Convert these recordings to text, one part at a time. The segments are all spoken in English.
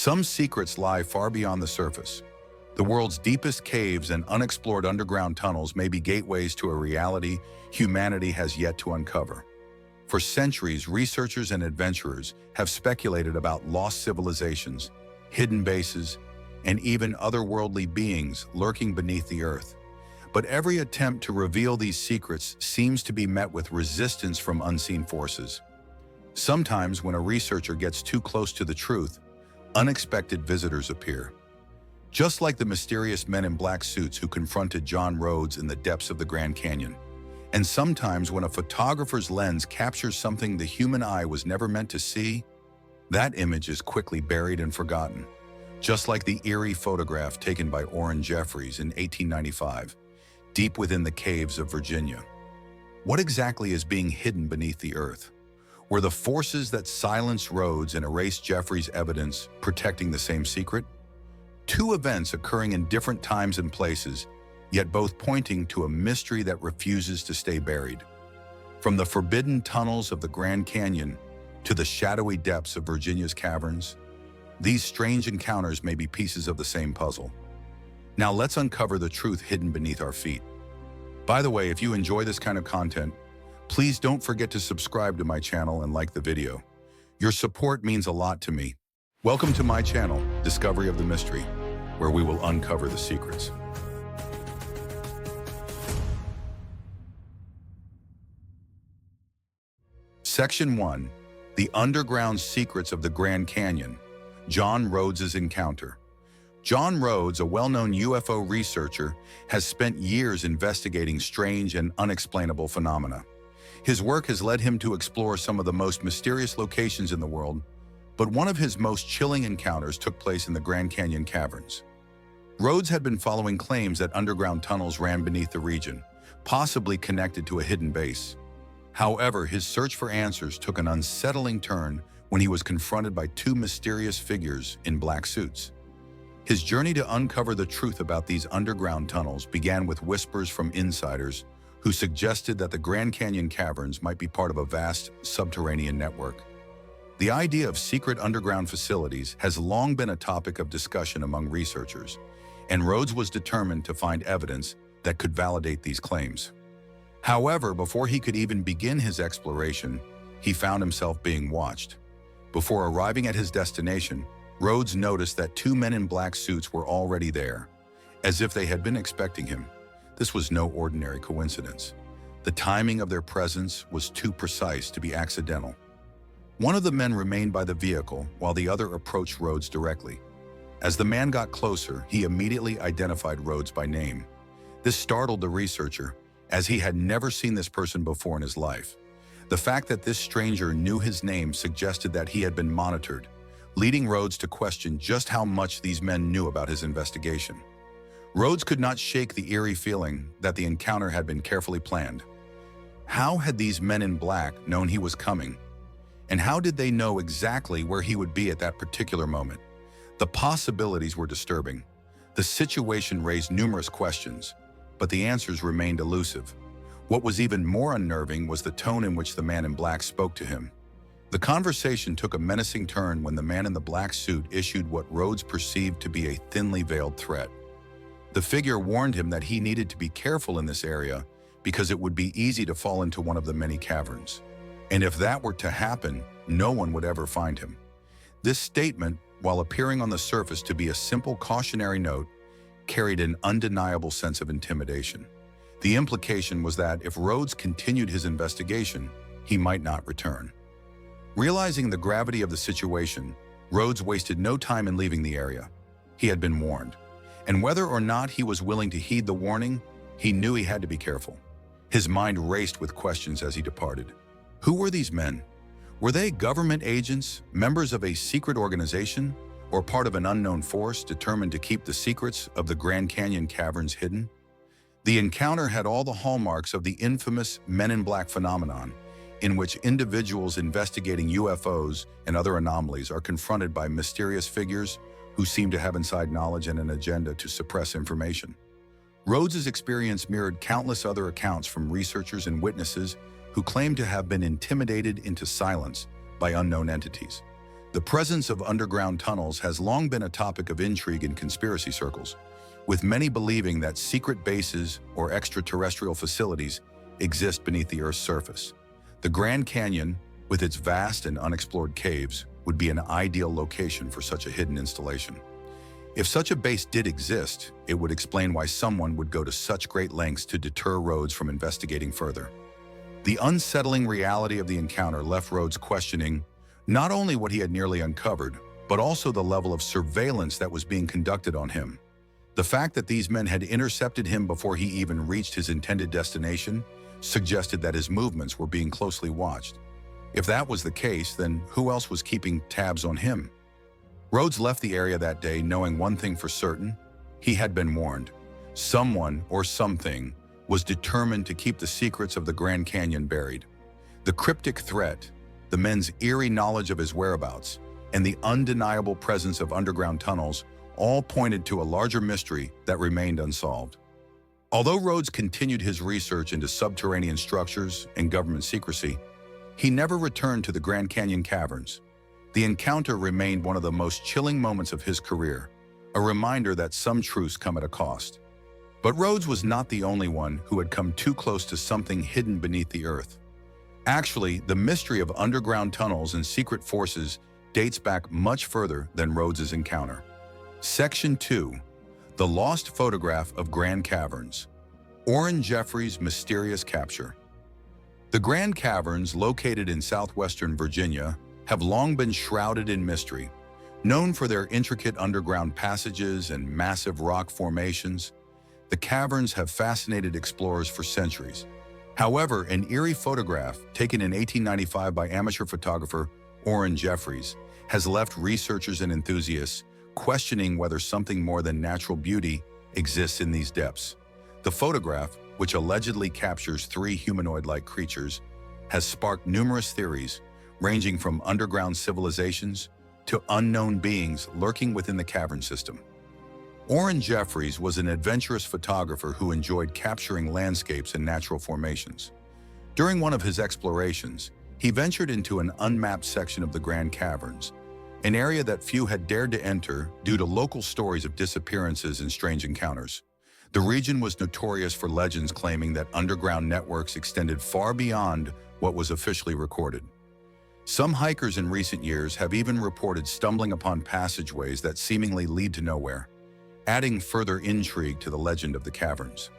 Some secrets lie far beyond the surface. The world's deepest caves and unexplored underground tunnels may be gateways to a reality humanity has yet to uncover. For centuries, researchers and adventurers have speculated about lost civilizations, hidden bases, and even otherworldly beings lurking beneath the earth. But every attempt to reveal these secrets seems to be met with resistance from unseen forces. Sometimes, when a researcher gets too close to the truth, unexpected visitors appear. Just like the mysterious men in black suits who confronted John Rhodes in the depths of the Grand Canyon. And sometimes, when a photographer's lens captures something the human eye was never meant to see, that image is quickly buried and forgotten. Just like the eerie photograph taken by Orrin Jeffreys in 1895, deep within the caves of Virginia. What exactly is being hidden beneath the earth? Were the forces that silenced Rhodes and erased Jeffreys' evidence protecting the same secret? Two events occurring in different times and places, yet both pointing to a mystery that refuses to stay buried. From the forbidden tunnels of the Grand Canyon to the shadowy depths of Virginia's caverns, these strange encounters may be pieces of the same puzzle. Now let's uncover the truth hidden beneath our feet. By the way, if you enjoy this kind of content, please don't forget to subscribe to my channel and like the video. Your support means a lot to me. Welcome to my channel, Discovery of the Mystery, where we will uncover the secrets. Section 1. The Underground Secrets of the Grand Canyon. John Rhodes' Encounter. John Rhodes, a well-known UFO researcher, has spent years investigating strange and unexplainable phenomena. His work has led him to explore some of the most mysterious locations in the world, but one of his most chilling encounters took place in the Grand Canyon Caverns. Rhodes had been following claims that underground tunnels ran beneath the region, possibly connected to a hidden base. However, his search for answers took an unsettling turn when he was confronted by two mysterious figures in black suits. His journey to uncover the truth about these underground tunnels began with whispers from insiders who suggested that the Grand Canyon Caverns might be part of a vast subterranean network. The idea of secret underground facilities has long been a topic of discussion among researchers, and Rhodes was determined to find evidence that could validate these claims. However, before he could even begin his exploration, he found himself being watched. Before arriving at his destination, Rhodes noticed that two men in black suits were already there, as if they had been expecting him. This was no ordinary coincidence. The timing of their presence was too precise to be accidental. One of the men remained by the vehicle while the other approached Rhodes directly. As the man got closer, he immediately identified Rhodes by name. This startled the researcher, as he had never seen this person before in his life. The fact that this stranger knew his name suggested that he had been monitored, leading Rhodes to question just how much these men knew about his investigation. Rhodes could not shake the eerie feeling that the encounter had been carefully planned. How had these men in black known he was coming? And how did they know exactly where he would be at that particular moment? The possibilities were disturbing. The situation raised numerous questions, but the answers remained elusive. What was even more unnerving was the tone in which the man in black spoke to him. The conversation took a menacing turn when the man in the black suit issued what Rhodes perceived to be a thinly veiled threat. The figure warned him that he needed to be careful in this area because it would be easy to fall into one of the many caverns. And if that were to happen, no one would ever find him. This statement, while appearing on the surface to be a simple cautionary note, carried an undeniable sense of intimidation. The implication was that if Rhodes continued his investigation, he might not return. Realizing the gravity of the situation, Rhodes wasted no time in leaving the area. He had been warned, and whether or not he was willing to heed the warning, he knew he had to be careful. His mind raced with questions as he departed. Who were these men? Were they government agents, members of a secret organization, or part of an unknown force determined to keep the secrets of the Grand Canyon Caverns hidden? The encounter had all the hallmarks of the infamous Men in Black phenomenon, in which individuals investigating UFOs and other anomalies are confronted by mysterious figures who seem to have inside knowledge and an agenda to suppress information. Rhodes' experience mirrored countless other accounts from researchers and witnesses who claimed to have been intimidated into silence by unknown entities. The presence of underground tunnels has long been a topic of intrigue in conspiracy circles, with many believing that secret bases or extraterrestrial facilities exist beneath the Earth's surface. The Grand Canyon, with its vast and unexplored caves, would be an ideal location for such a hidden installation. If such a base did exist, it would explain why someone would go to such great lengths to deter Rhodes from investigating further. The unsettling reality of the encounter left Rhodes questioning not only what he had nearly uncovered, but also the level of surveillance that was being conducted on him. The fact that these men had intercepted him before he even reached his intended destination suggested that his movements were being closely watched. If that was the case, then who else was keeping tabs on him? Rhodes left the area that day knowing one thing for certain: he had been warned. Someone or something was determined to keep the secrets of the Grand Canyon buried. The cryptic threat, the men's eerie knowledge of his whereabouts, and the undeniable presence of underground tunnels all pointed to a larger mystery that remained unsolved. Although Rhodes continued his research into subterranean structures and government secrecy, he never returned to the Grand Canyon caverns. The encounter remained one of the most chilling moments of his career, a reminder that some truths come at a cost. But Rhodes was not the only one who had come too close to something hidden beneath the earth. Actually, the mystery of underground tunnels and secret forces dates back much further than Rhodes's encounter. Section 2. The Lost Photograph of Grand Caverns. Orrin Jeffreys' Mysterious Capture. The Grand Caverns, located in southwestern Virginia, have long been shrouded in mystery. Known for their intricate underground passages and massive rock formations, the caverns have fascinated explorers for centuries. However, an eerie photograph taken in 1895 by amateur photographer Orrin Jeffreys has left researchers and enthusiasts questioning whether something more than natural beauty exists in these depths. The photograph, which allegedly captures 3 humanoid-like creatures, has sparked numerous theories, ranging from underground civilizations to unknown beings lurking within the cavern system. Orrin Jeffreys was an adventurous photographer who enjoyed capturing landscapes and natural formations. During one of his explorations, he ventured into an unmapped section of the Grand Caverns, an area that few had dared to enter due to local stories of disappearances and strange encounters. The region was notorious for legends claiming that underground networks extended far beyond what was officially recorded. Some hikers in recent years have even reported stumbling upon passageways that seemingly lead to nowhere, adding further intrigue to the legend of the caverns.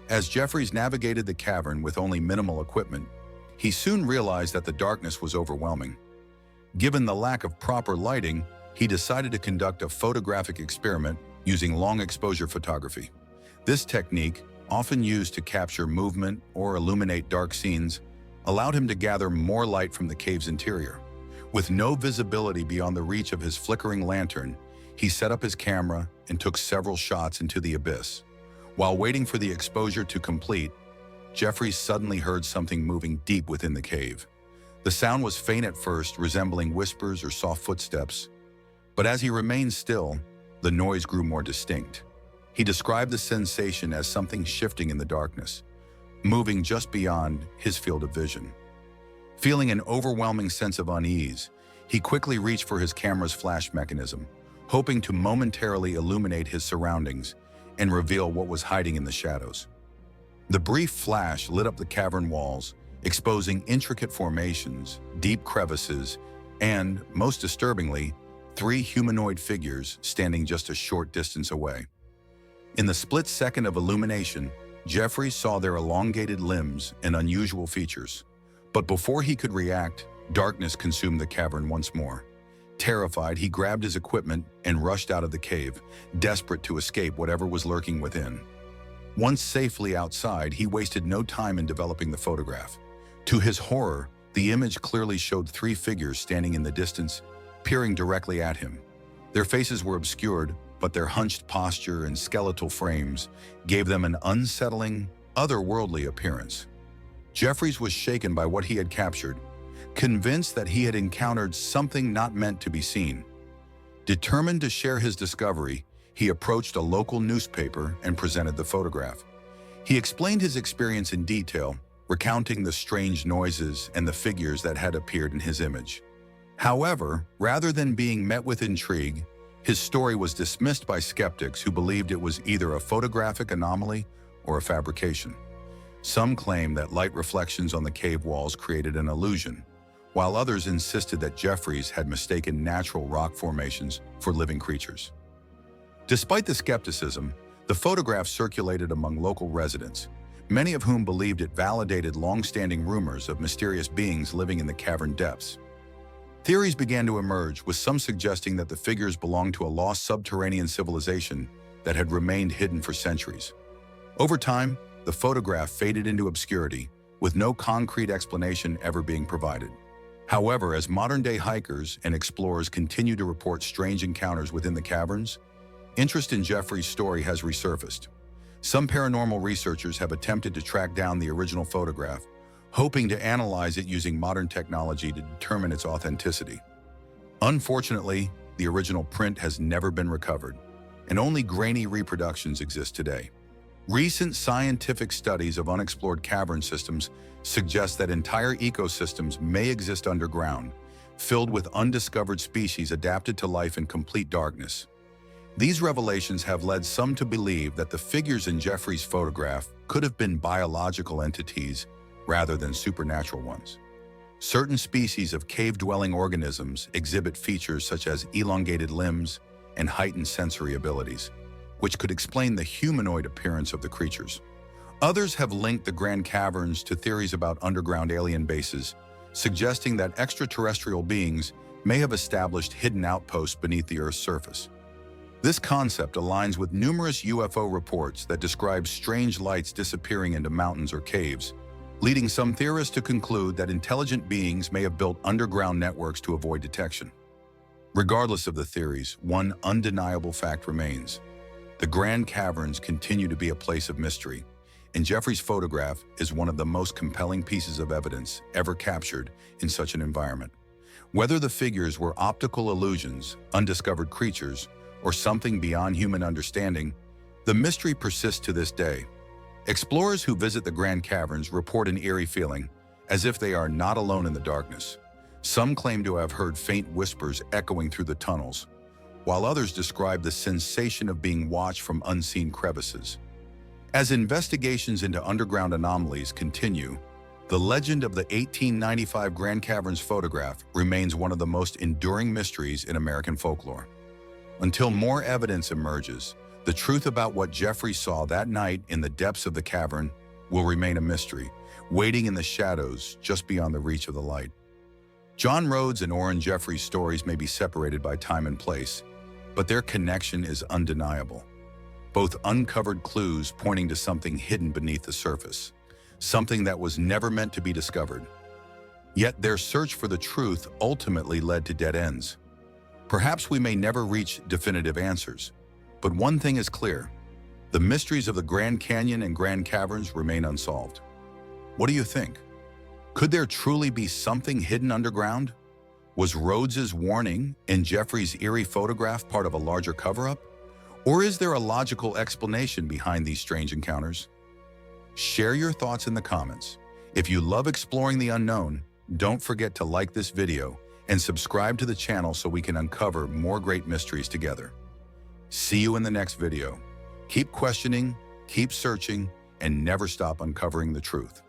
As Jeffreys navigated the cavern with only minimal equipment, he soon realized that the darkness was overwhelming. Given the lack of proper lighting, he decided to conduct a photographic experiment using long-exposure photography. This technique, often used to capture movement or illuminate dark scenes, allowed him to gather more light from the cave's interior. With no visibility beyond the reach of his flickering lantern, he set up his camera and took several shots into the abyss. While waiting for the exposure to complete, Jeffreys suddenly heard something moving deep within the cave. The sound was faint at first, resembling whispers or soft footsteps, but as he remained still, the noise grew more distinct. He described the sensation as something shifting in the darkness, moving just beyond his field of vision. Feeling an overwhelming sense of unease, he quickly reached for his camera's flash mechanism, hoping to momentarily illuminate his surroundings and reveal what was hiding in the shadows. The brief flash lit up the cavern walls, exposing intricate formations, deep crevices, and, most disturbingly, 3 humanoid figures standing just a short distance away. In the split second of illumination, Jeffreys saw their elongated limbs and unusual features. But before he could react, darkness consumed the cavern once more. Terrified, he grabbed his equipment and rushed out of the cave, desperate to escape whatever was lurking within. Once safely outside, he wasted no time in developing the photograph. To his horror, the image clearly showed 3 figures standing in the distance, peering directly at him. Their faces were obscured, but their hunched posture and skeletal frames gave them an unsettling, otherworldly appearance. Jeffreys was shaken by what he had captured, convinced that he had encountered something not meant to be seen. Determined to share his discovery, he approached a local newspaper and presented the photograph. He explained his experience in detail, recounting the strange noises and the figures that had appeared in his image. However, rather than being met with intrigue, his story was dismissed by skeptics who believed it was either a photographic anomaly or a fabrication. Some claim that light reflections on the cave walls created an illusion, while others insisted that Jeffreys had mistaken natural rock formations for living creatures. Despite the skepticism, the photograph circulated among local residents, many of whom believed it validated long-standing rumors of mysterious beings living in the cavern depths. Theories began to emerge, with some suggesting that the figures belonged to a lost subterranean civilization that had remained hidden for centuries. Over time, the photograph faded into obscurity, with no concrete explanation ever being provided. However, as modern-day hikers and explorers continue to report strange encounters within the caverns, interest in Jeffreys' story has resurfaced. Some paranormal researchers have attempted to track down the original photograph, hoping to analyze it using modern technology to determine its authenticity. Unfortunately, the original print has never been recovered, and only grainy reproductions exist today. Recent scientific studies of unexplored cavern systems suggest that entire ecosystems may exist underground, filled with undiscovered species adapted to life in complete darkness. These revelations have led some to believe that the figures in Jeffreys' photograph could have been biological entities rather than supernatural ones. Certain species of cave-dwelling organisms exhibit features such as elongated limbs and heightened sensory abilities, which could explain the humanoid appearance of the creatures. Others have linked the Grand Caverns to theories about underground alien bases, suggesting that extraterrestrial beings may have established hidden outposts beneath the Earth's surface. This concept aligns with numerous UFO reports that describe strange lights disappearing into mountains or caves, leading some theorists to conclude that intelligent beings may have built underground networks to avoid detection. Regardless of the theories, one undeniable fact remains. The Grand Caverns continue to be a place of mystery, and Jeffreys' photograph is one of the most compelling pieces of evidence ever captured in such an environment. Whether the figures were optical illusions, undiscovered creatures, or something beyond human understanding, the mystery persists to this day. Explorers who visit the Grand Caverns report an eerie feeling, as if they are not alone in the darkness. Some claim to have heard faint whispers echoing through the tunnels, while others describe the sensation of being watched from unseen crevices. As investigations into underground anomalies continue, the legend of the 1895 Grand Caverns photograph remains one of the most enduring mysteries in American folklore. Until more evidence emerges, the truth about what Jeffreys saw that night in the depths of the cavern will remain a mystery, waiting in the shadows just beyond the reach of the light. John Rhodes and Orrin Jeffreys' stories may be separated by time and place, but their connection is undeniable. Both uncovered clues pointing to something hidden beneath the surface, something that was never meant to be discovered. Yet their search for the truth ultimately led to dead ends. Perhaps we may never reach definitive answers, but one thing is clear: the mysteries of the Grand Canyon and Grand Caverns remain unsolved. What do you think? Could there truly be something hidden underground? Was Rhodes's warning in Jeffreys' eerie photograph part of a larger cover-up? Or is there a logical explanation behind these strange encounters? Share your thoughts in the comments. If you love exploring the unknown, don't forget to like this video and subscribe to the channel so we can uncover more great mysteries together. See you in the next video. Keep questioning, keep searching, and never stop uncovering the truth.